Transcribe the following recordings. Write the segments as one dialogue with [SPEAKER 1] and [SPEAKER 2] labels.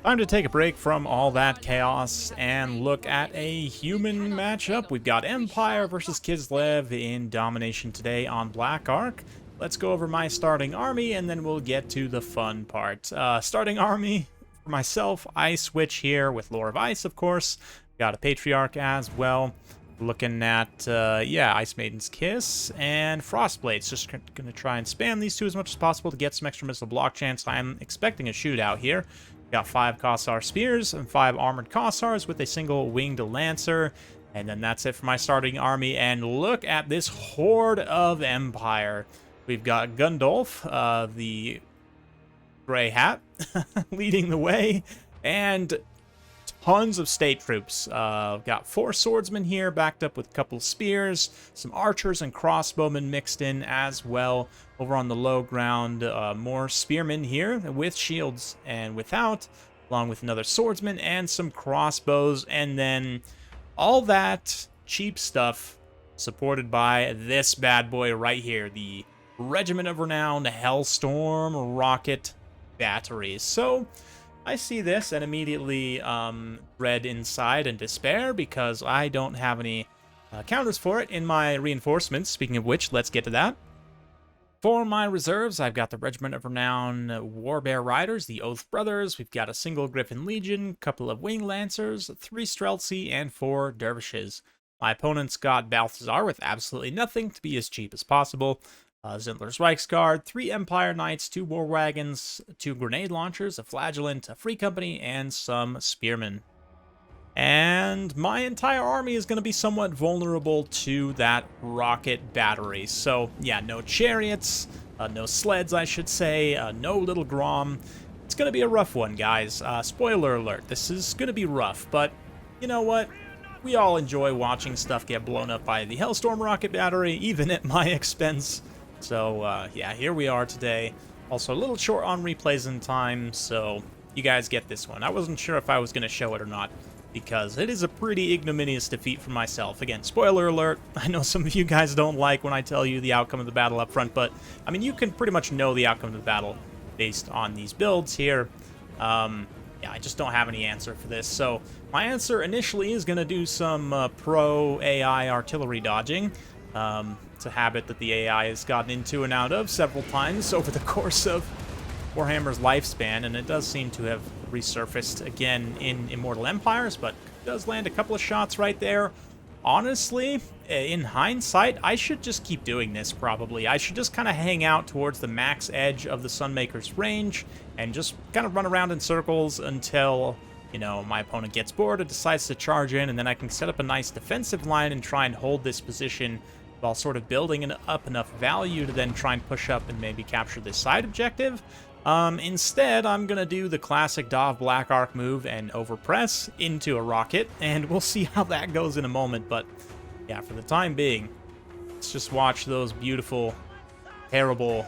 [SPEAKER 1] Time to take a break from all that chaos and look at a human matchup. We've got Empire versus Kislev in Domination today on Black Ark. Let's go over my starting army and then we'll get to the fun part. Starting army for myself, I switch here with Lore of Ice, of course. Got a Patriarch as well. Looking at, Ice Maiden's Kiss and Frostblades. Just going to try and spam these two as much as possible to get some extra missile block chance. I'm expecting a shootout here. Got 5 Kossar Spears and 5 Armored Kossars with a single Winged Lancer. And then that's it for my starting army. And look at this horde of Empire. We've got Gundolf, the gray hat, leading the way. And tons of state troops. Got 4 swordsmen here, backed up with a couple of spears, some archers and crossbowmen mixed in as well. Over on the low ground, more spearmen here with shields and without, along with another swordsman and some crossbows, and then all that cheap stuff supported by this bad boy right here, the Regiment of Renown Hellstorm Rocket Battery. So I see this and immediately dread inside and despair because I don't have any counters for it in my reinforcements. Speaking of which, let's get to that. For my reserves, I've got the Regiment of Renown Warbear Riders, the Oath Brothers. We've got a single Griffin Legion, couple of Wing Lancers, 3 Streltsy, and 4 Dervishes. My opponent's got Balthazar with absolutely nothing to be as cheap as possible. Zintler's Reichsguard, 3 Empire Knights, 2 War Wagons, 2 Grenade Launchers, a Flagellant, a Free Company, and some Spearmen. And my entire army is going to be somewhat vulnerable to that rocket battery. So, yeah, no chariots, no sleds, I should say, no little Grom. It's going to be a rough one, guys. Spoiler alert, this is going to be rough, but you know what? We all enjoy watching stuff get blown up by the Hellstorm rocket battery, even at my expense. So, yeah, here we are today. Also, a little short on replays in time, so you guys get this one. I wasn't sure if I was going to show it or not, because it is a pretty ignominious defeat for myself. Again, spoiler alert, I know some of you guys don't like when I tell you the outcome of the battle up front, but, I mean, you can pretty much know the outcome of the battle based on these builds here. Yeah, I just don't have any answer for this. So, my answer initially is going to do some pro-AI artillery dodging. It's a habit that the AI has gotten into and out of several times over the course of Warhammer's lifespan, and it does seem to have resurfaced again in Immortal Empires, but it does land a couple of shots right there. Honestly, in hindsight, I should just keep doing this, probably. I should just kind of hang out towards the max edge of the Sunmaker's range and just kind of run around in circles until, you know, my opponent gets bored and decides to charge in, and then I can set up a nice defensive line and try and hold this position while sort of building up enough value to then try and push up and maybe capture this side objective. Instead, I'm going to do the classic Dov Black Ark move and overpress into a rocket, and we'll see how that goes in a moment. But yeah, for the time being, let's just watch those beautiful, terrible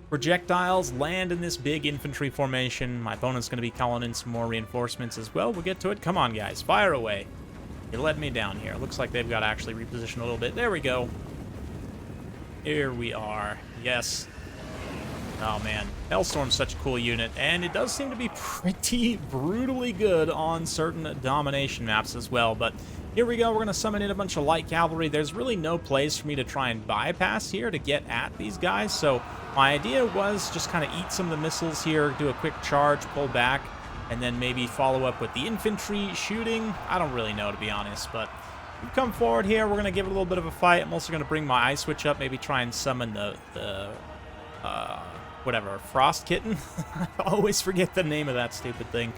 [SPEAKER 1] projectiles land in this big infantry formation. My opponent's going to be calling in some more reinforcements as well. We'll get to it. Come on, guys. Fire away. You let me down here. Looks like they've got to actually reposition a little bit. There we go. Here we are. Yes. Oh, man. Hellstorm's such a cool unit, and it does seem to be pretty brutally good on certain domination maps as well. But here we go. We're going to summon in a bunch of light cavalry. There's really no place for me to try and bypass here to get at these guys. So my idea was just kind of eat some of the missiles here, do a quick charge, pull back, and then maybe follow up with the infantry shooting. I don't really know, to be honest, but we've come forward here. We're going to give it a little bit of a fight. I'm also going to bring my eye switch up, maybe try and summon whatever, Frost Kitten? I always forget the name of that stupid thing.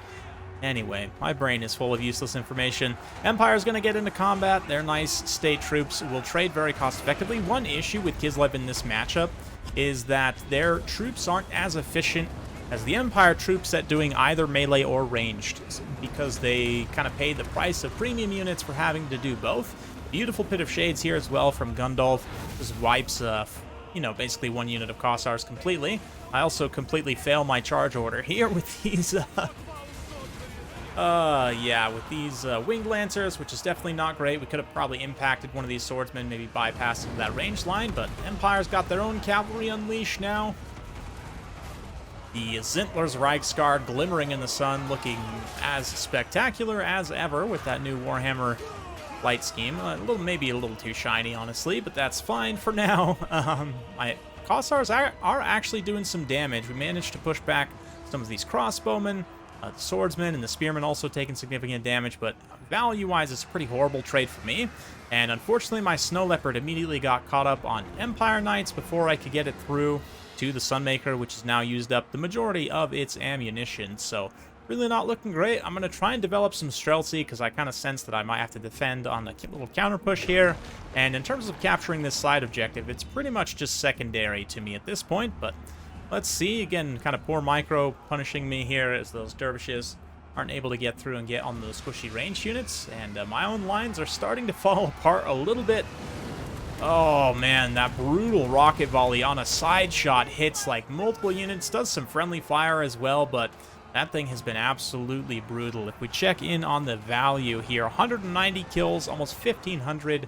[SPEAKER 1] Anyway, my brain is full of useless information. Empire's going to get into combat. Their nice state troops will trade very cost effectively. One issue with Kislev in this matchup is that their troops aren't as efficient as the Empire troops at doing either melee or ranged, because they kind of pay the price of premium units for having to do both. Beautiful Pit of Shades here as well from Gundolf. Just wipes, you know, basically one unit of Kossars completely. I also completely fail my charge order here with these, with these Winged Lancers, which is definitely not great. We could have probably impacted one of these swordsmen, maybe bypassing that range line, but Empire's got their own cavalry unleashed now. The Zintler's Reichsguard glimmering in the sun, looking as spectacular as ever with that new Warhammer light scheme. Maybe a little too shiny, honestly, but that's fine for now. My Kossars are actually doing some damage. We managed to push back some of these crossbowmen. The swordsmen and the spearmen also taking significant damage, but value-wise, it's a pretty horrible trade for me. And unfortunately, my Snow Leopard immediately got caught up on Empire Knights before I could get it through to the Sunmaker, which has now used up the majority of its ammunition. So really not looking great. I'm going to try and develop some Streltsy because I kind of sense that I might have to defend on a little counter push here. And in terms of capturing this side objective, it's pretty much just secondary to me at this point, but let's see. Again, kind of poor micro punishing me here as those dervishes aren't able to get through and get on those squishy ranged units. And my own lines are starting to fall apart a little bit. Oh man, that brutal rocket volley on a side shot hits like multiple units, does some friendly fire as well, but that thing has been absolutely brutal. If we check in on the value here, 190 kills, almost 1,500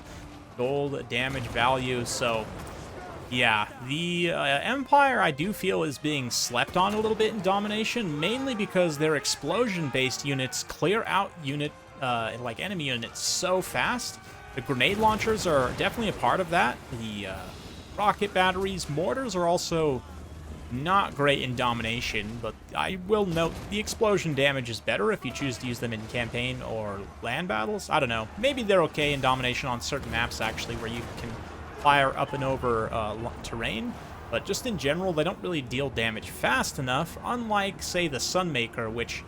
[SPEAKER 1] gold damage value, so yeah, the Empire, I do feel, is being slept on a little bit in Domination, mainly because their explosion-based units clear out enemy units so fast. The grenade launchers are definitely a part of that. The rocket batteries, mortars are also not great in Domination, but I will note the explosion damage is better if you choose to use them in campaign or land battles. I don't know. Maybe they're okay in Domination on certain maps, actually, where you can fire up and over terrain, but just in general, they don't really deal damage fast enough, unlike, say, the Sunmaker, which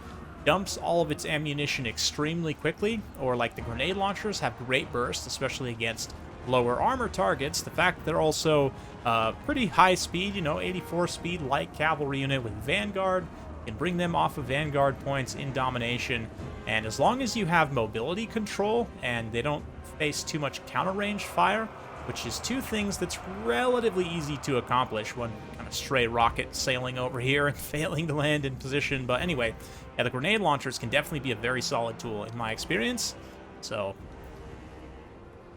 [SPEAKER 1] dumps all of its ammunition extremely quickly, or like the grenade launchers have great burst, especially against lower armor targets. The fact that they're also pretty high speed, 84 speed light cavalry unit with Vanguard, can bring them off of Vanguard points in Domination, and as long as you have mobility control and they don't face too much counter range fire, which is two things that's relatively easy to accomplish. One kind of stray rocket sailing over here and failing to land in position. But anyway, yeah, the grenade launchers can definitely be a very solid tool in my experience. So,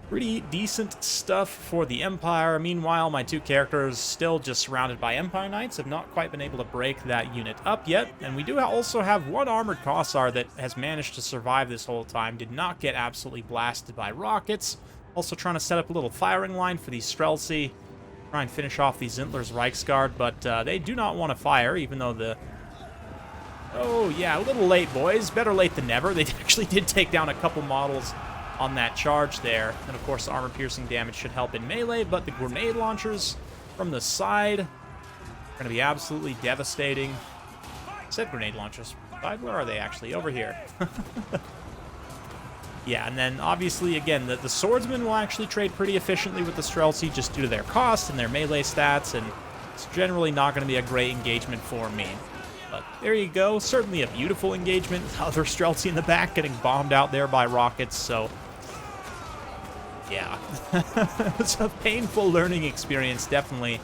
[SPEAKER 1] pretty decent stuff for the Empire. Meanwhile, my two characters, still just surrounded by Empire Knights, have not quite been able to break that unit up yet. And we do also have one armored Kossar that has managed to survive this whole time, did not get absolutely blasted by rockets. Also trying to set up a little firing line for these Streltsy, try and finish off these Zintler's Reichsguard, but they do not want to fire, even though the... Oh, yeah, a little late, boys. Better late than never. They actually did take down a couple models on that charge there. And, of course, armor-piercing damage should help in melee, but the grenade launchers from the side are going to be absolutely devastating. I said grenade launchers. Where are they, actually? Over here. Yeah, and then obviously, again, the swordsmen will actually trade pretty efficiently with the Streltsy just due to their cost and their melee stats, and it's generally not going to be a great engagement for me. But there you go. Certainly a beautiful engagement. Other Streltsy in the back getting bombed out there by rockets, so yeah. It's a painful learning experience, definitely.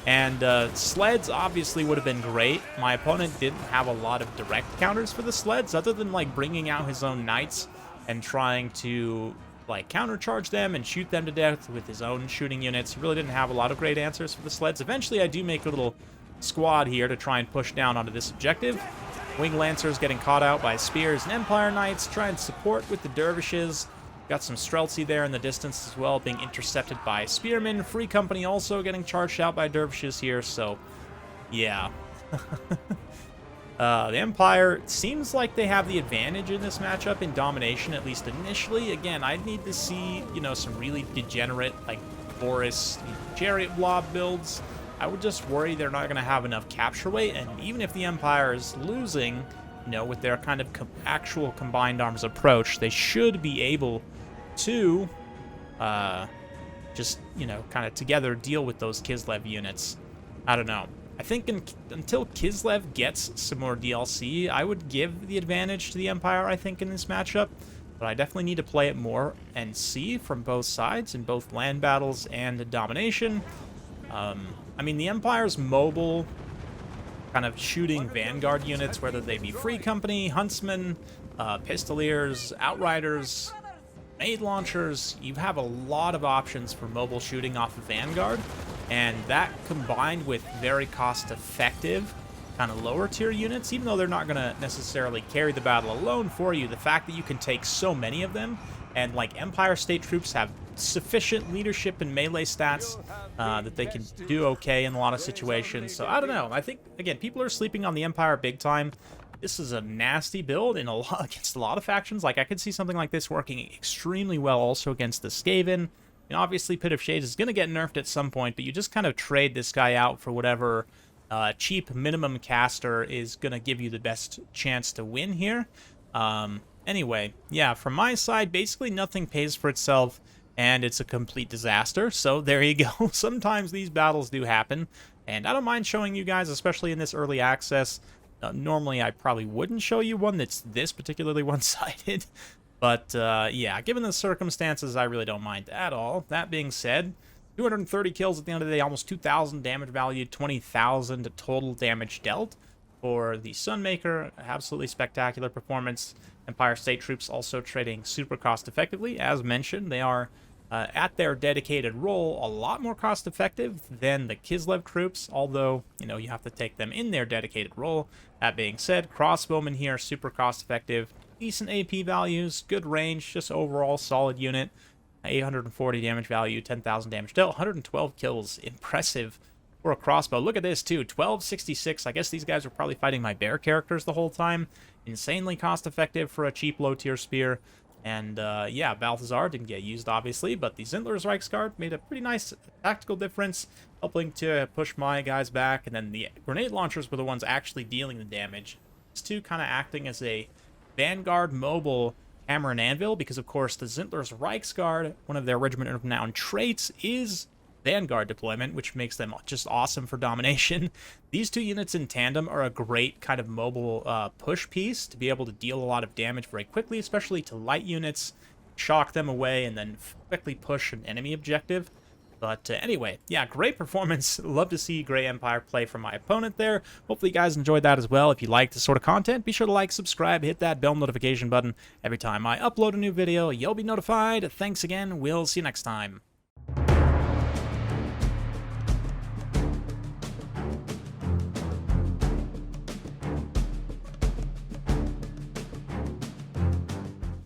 [SPEAKER 1] And sleds obviously would have been great. My opponent didn't have a lot of direct counters for the sleds, other than like bringing out his own knights and trying to like countercharge them and shoot them to death with his own shooting units. He really didn't have a lot of great answers for the sleds. Eventually, I do make a little squad here to try and push down onto this objective. Wing Lancers getting caught out by spears and Empire Knights, try and support with the dervishes. Got some Streltsy there in the distance as well, being intercepted by spearmen. Free Company also getting charged out by dervishes here, so yeah. The Empire seems like they have the advantage in this matchup in Domination, at least initially. Again, I'd need to see, some really degenerate, like, Boris Chariot Blob builds. I would just worry they're not going to have enough capture weight, and even if the Empire is losing, with their kind of actual combined arms approach, they should be able to just, kind of together deal with those Kislev units. I don't know. I think until Kislev gets some more DLC, I would give the advantage to the Empire, I think, in this matchup. But I definitely need to play it more and see from both sides in both land battles and Domination. I mean, the Empire's mobile, kind of shooting Vanguard units, whether they be Free Company, Huntsmen, Pistoliers, Outriders, grenade launchers, you have a lot of options for mobile shooting off of Vanguard, and that combined with very cost-effective kind of lower tier units, even though they're not going to necessarily carry the battle alone for you. The fact that you can take so many of them, and like Empire State troops have sufficient leadership and melee stats that they can do okay in a lot of situations. So I don't know. I think, again, people are sleeping on the Empire big time. This is a nasty build in against a lot of factions. Like, I could see something like this working extremely well also against the Skaven. And obviously, Pit of Shades is going to get nerfed at some point, but you just kind of trade this guy out for whatever cheap minimum caster is going to give you the best chance to win here. Anyway, yeah, from my side, basically nothing pays for itself, and it's a complete disaster. So there you go. Sometimes these battles do happen, and I don't mind showing you guys, especially in this early access. Normally, I probably wouldn't show you one that's this particularly one-sided. But, yeah, given the circumstances, I really don't mind at all. That being said, 230 kills at the end of the day, almost 2,000 damage value, 20,000 total damage dealt for the Sunmaker. Absolutely spectacular performance. Empire State troops also trading super cost-effectively. As mentioned, they are, at their dedicated role, a lot more cost-effective than the Kislev troops, although, you know, you have to take them in their dedicated role. That being said, crossbowmen here, super cost-effective. Decent AP values, good range, just overall solid unit. 840 damage value, 10,000 damage dealt, 112 kills. Impressive for a crossbow. Look at this, too. 1266. I guess these guys are probably fighting my bear characters the whole time. Insanely cost-effective for a cheap low-tier spear. And, yeah, Balthazar didn't get used, obviously, but the Zintler's Reichsguard made a pretty nice tactical difference, helping to push my guys back. And then the grenade launchers were the ones actually dealing the damage. These two kind of acting as a Vanguard mobile hammer and anvil, because of course the Zintler's Reichsguard, one of their regiment of renown traits is Vanguard deployment, which makes them just awesome for domination. These two units in tandem are a great kind of mobile push piece to be able to deal a lot of damage very quickly, especially to light units, shock them away, and then quickly push an enemy objective. But anyway, yeah, great performance. Love to see Grey Empire play from my opponent there. Hopefully you guys enjoyed that as well. If you like this sort of content, be sure to like, subscribe, hit that bell notification button. Every time I upload a new video, you'll be notified. Thanks again. We'll see you next time.